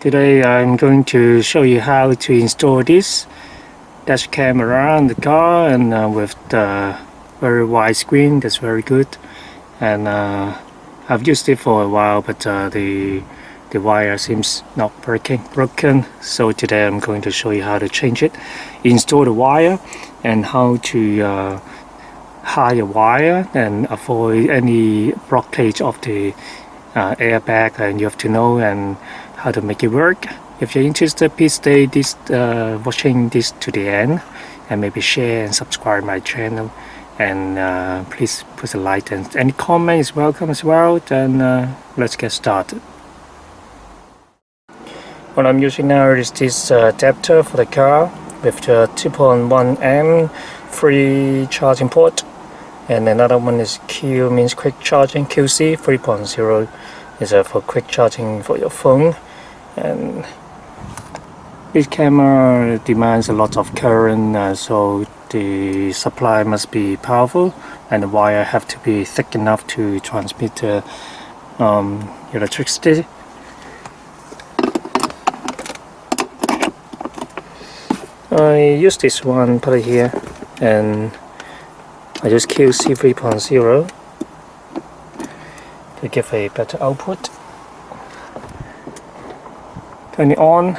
Today I'm going to show you how to install this dash cam around the car, and with the very wide screen. That's very good. And I've used it for a while, but the wire seems not broken. So today I'm going to show you how to change it, install the wire, and how to hide a wire and avoid any blockage of the airbag. And you have to know and how to make it work. If you're interested, please stay watching this to the end, and maybe share and subscribe my channel, and please put a like, and any comment is welcome as well. Then let's get started. What I'm using now is this adapter for the car with the 2.1 amp free charging port, and another one is Q, means quick charging. QC 3.0 is for quick charging for your phone. And this camera demands a lot of current, so the supply must be powerful, and the wire have to be thick enough to transmit electricity. I use this one, put it here, and I use QC 3.0 to give a better output. Turn it on,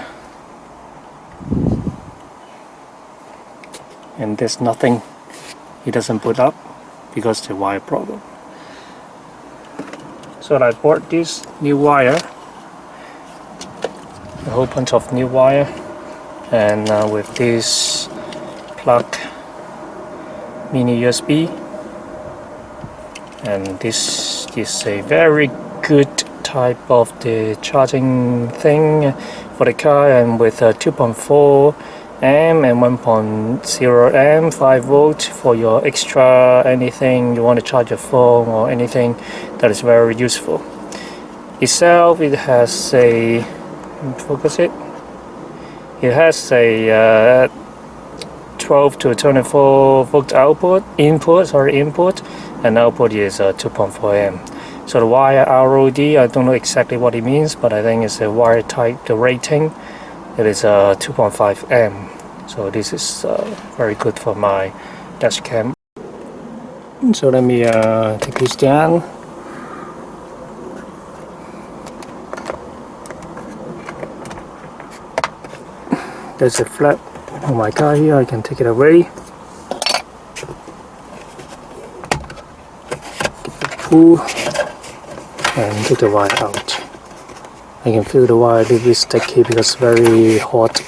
and there's nothing. It doesn't boot up because the wire problem. So I bought this new wire, a whole bunch of new wire, and with this plug mini USB, and this is a very good type of the charging thing for the car, and with 2.4 amp and 1.0 amp 5 volt for your extra anything you want to charge your phone or anything. That is very useful. Itself, it has a it has a 12 to 24 volt input, and output is 2.4 amp. So the wire ROD, I don't know exactly what it means, but I think it's a wire type, the rating, it is 2.5 amp. So this is very good for my dash cam. So let me take this down. There's a flap on my car here, I can take it away. Pull and take the wire out. I can feel the wire a little bit sticky because it's very hot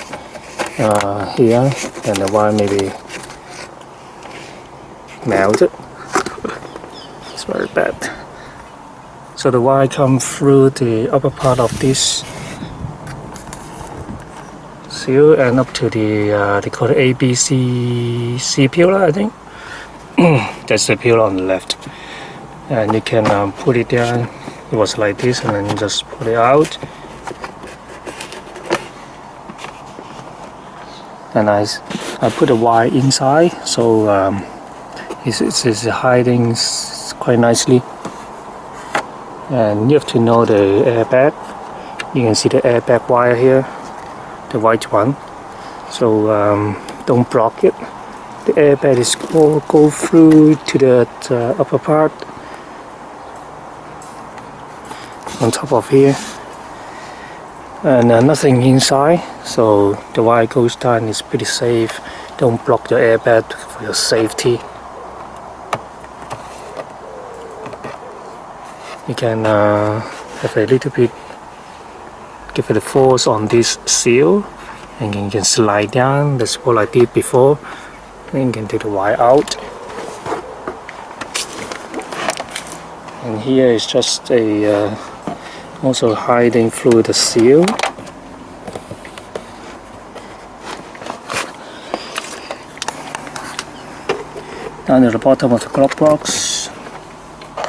here, and the wire may be melted. It's very bad. So the wire comes through the upper part of this seal and up to the they call it ABC pillar, I think. That's the pillar on the left, and you can put it down. It was like this, and then just put it out, and I put the wire inside, so it's hiding quite nicely. And you have to know the airbag. You can see the airbag wire here, the white one, so don't block it. The airbag is go through to the upper part on top of here, and nothing inside, so the wire goes down. Is pretty safe. Don't block your airbag for your safety. You can have a little bit, give it a force on this seal, and you can slide down. That's what I did before. Then you can take the wire out, and here is just a also hiding through the seal. Down to the bottom of the glove box,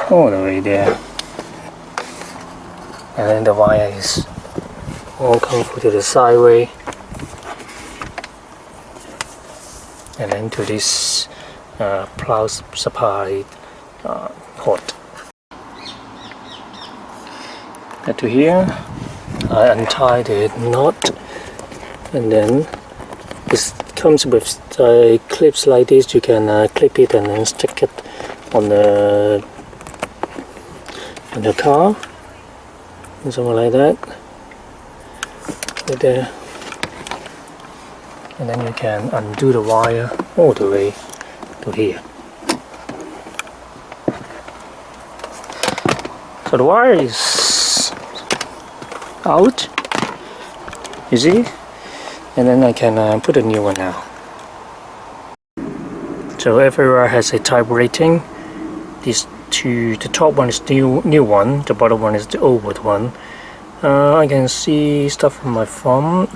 all the way there, and then the wire is all come to the sideway, and then to this power supply port. Get to here, I untie the knot, and then this comes with clips like this. You can clip it and then stick it on the car, and something like that, right there. And then you can undo the wire all the way to here. So the wire is out, you see, and then I can put a new one now. So everywhere has a type rating. These two, the top one is new one, the bottom one is the old one. I can see stuff on my thumb.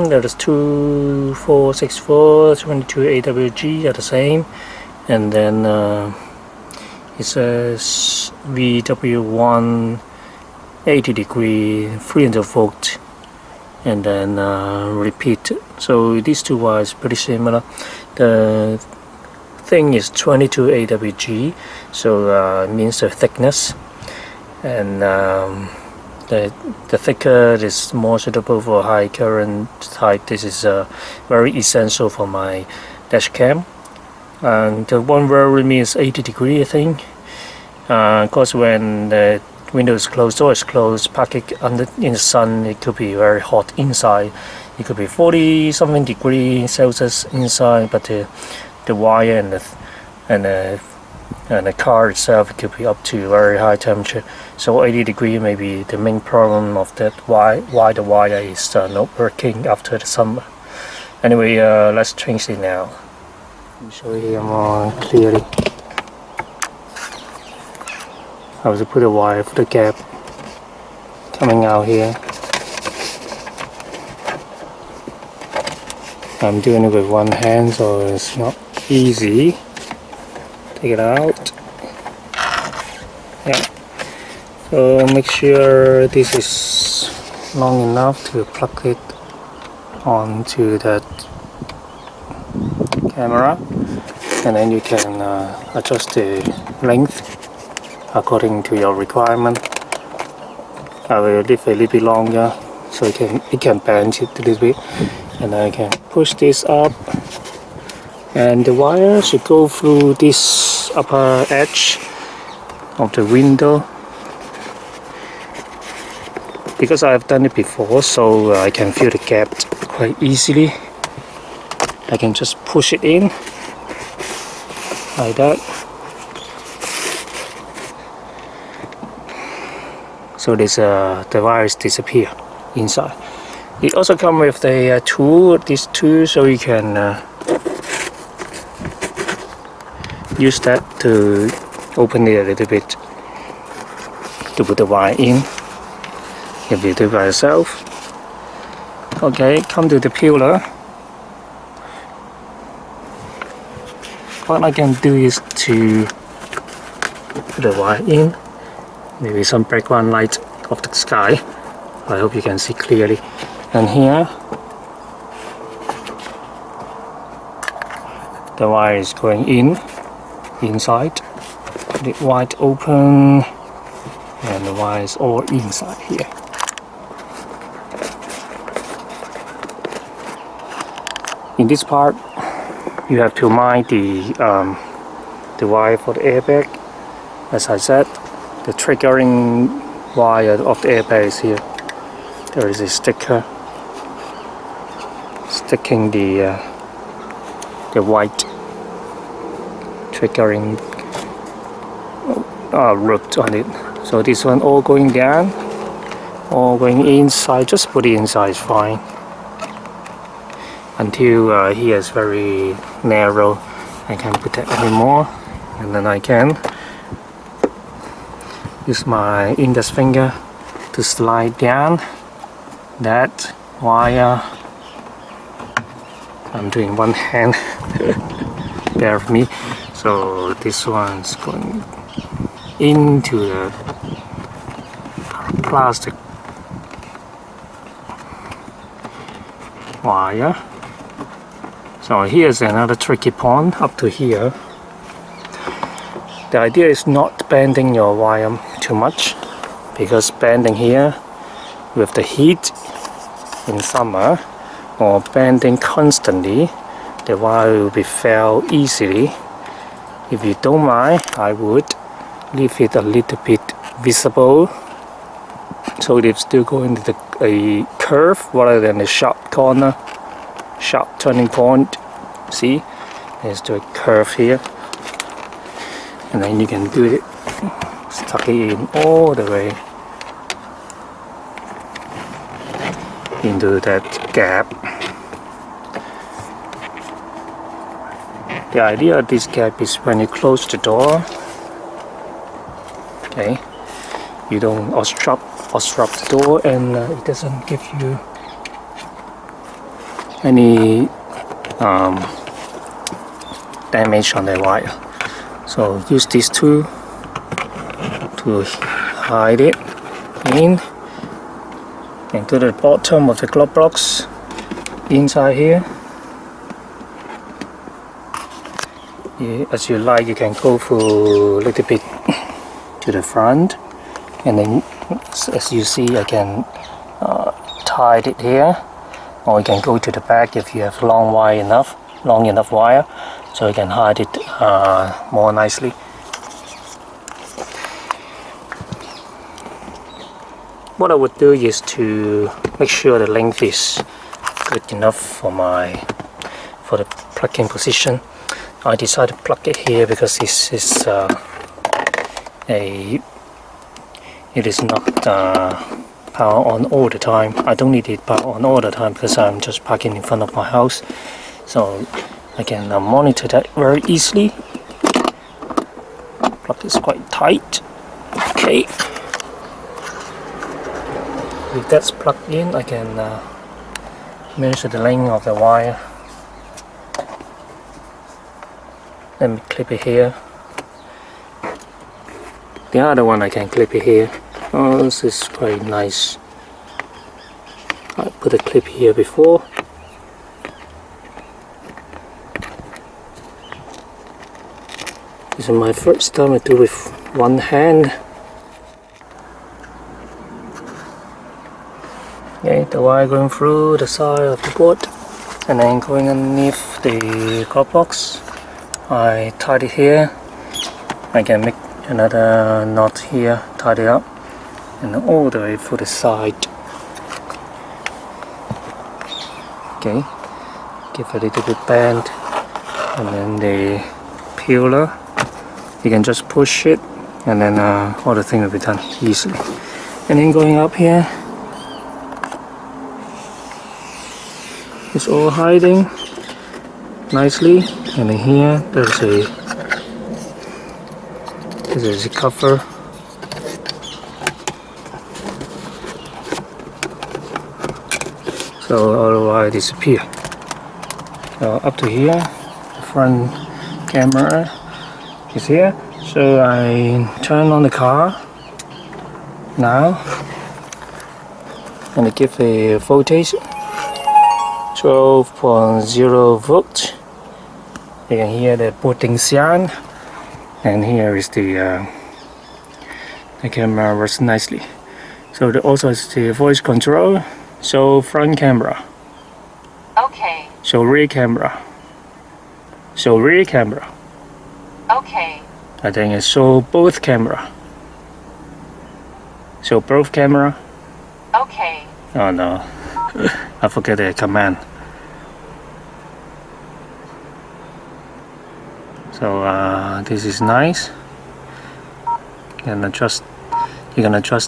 There is 2464, 22 AWG are the same, and then it says VW1 80 degree 300 volt, and then repeat. So these two wires pretty similar. The thing is 22 AWG, so it means the thickness, and the thicker is more suitable for high current type. This is very essential for my dash cam. And the one where means 80 degree, I think, because when the window is closed, door is closed, park it in the sun, it could be very hot inside. It could be 40 something degree Celsius inside, but the wire and the car itself, it could be up to very high temperature. So 80 degree may be the main problem of that, why the wire is not working after the summer. Anyway, let's change it now. Let me show you more clearly how to put a wire for the gap coming out here. I'm doing it with one hand, so it's not easy. Take it out. Yeah. So make sure this is long enough to plug it onto that camera, and then you can adjust the length according to your requirement. I will leave a little bit longer so it can bend it a little bit, and I can push this up, and the wire should go through this upper edge of the window. Because I've done it before, so I can feel the gap quite easily. I can just push it in like that. So this the wires disappear inside. It also comes with the this tool, so you can use that to open it a little bit to put the wire in. If you do it by yourself. Okay, come to the pillar. What I can do is to put the wire in. Maybe some background light of the sky. I hope you can see clearly. And here, the wire is going inside. Put it wide open, and the wire is all inside here. In this part, you have to mount the wire for the airbag. As I said, the triggering wire of the airbag is here. There is a sticker sticking the white triggering rope on it. So this one all going down, all going inside. Just put it inside is fine. Until here is very narrow, I can't put that anymore, and then I can use my index finger to slide down that wire. I'm doing one hand, bear with me. So this one's going into the plastic wire. So here's another tricky point up to here. The idea is not bending your wire too much, because bending here with the heat in summer or bending constantly, the wire will be fail easily. If you don't mind, I would leave it a little bit visible, so it's still going to a curve rather than a sharp corner, sharp turning point. See, there's the curve here, and then you can do it, stuck it in all the way into that gap. The idea of this gap is when you close the door, okay, you don't obstruct the door, and it doesn't give you any damage on the wire. So use these two to hide it in into the bottom of the glove box inside here. As you like, you can go for a little bit to the front, and then as you see, I can tie it here, or you can go to the back if you have long enough wire, so you can hide it more nicely. What I would do is to make sure the length is good enough for the plugging position. I decided to plug it here because this is it is not power on all the time. I don't need it power on all the time because I'm just parking in front of my house, so I can monitor that very easily. Plug is quite tight. Okay. If that's plugged in, I can measure the length of the wire. Let me clip it here. The other one I can clip it here. Oh, this is quite nice. I put a clip here before. This is my first time I do with one hand. Okay, the wire going through the side of the board and then going underneath the glove box. I tied it here. I can make another knot here, tie it up, and all the way through the side. Okay, give a little bit bend, and then the peeler, you can just push it, and then all the thing will be done easily. And then going up here, it's all hiding nicely, and then here there's a cover. So otherwise disappear. So up to here, the front camera is here. So I turn on the car now, and I give a voltage 12.0 volt. You can hear the booting sound, and here is the camera works nicely. So also is the voice control. So front camera. Okay. So rear camera. So rear camera. Okay. I think it's so both camera. So both camera. Okay. Oh no, I forget the command. So this is nice. You can adjust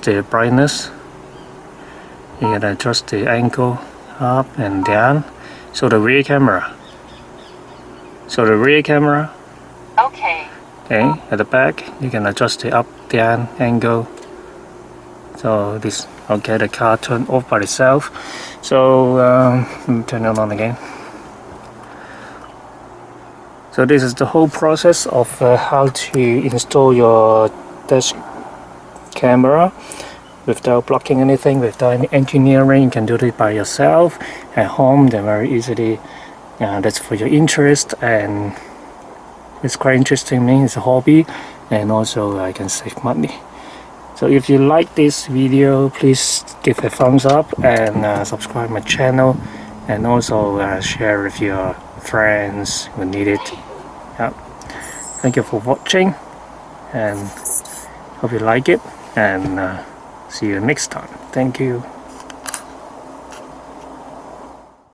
the brightness. You can adjust the angle up and down. So the rear camera. Okay. Okay, at the back you can adjust the up down angle. So this, okay, the car turned off by itself. So let me turn it on again. So this is the whole process of how to install your dash camera without blocking anything, without any engineering. You can do it by yourself at home, then very easily. That's for your interest, and it's quite interesting to me. It's a hobby, and also I can save money. So if you like this video, please give a thumbs up and subscribe my channel, and also share with your friends who need it. Yeah. Thank you for watching, and hope you like it, and see you next time. Thank you.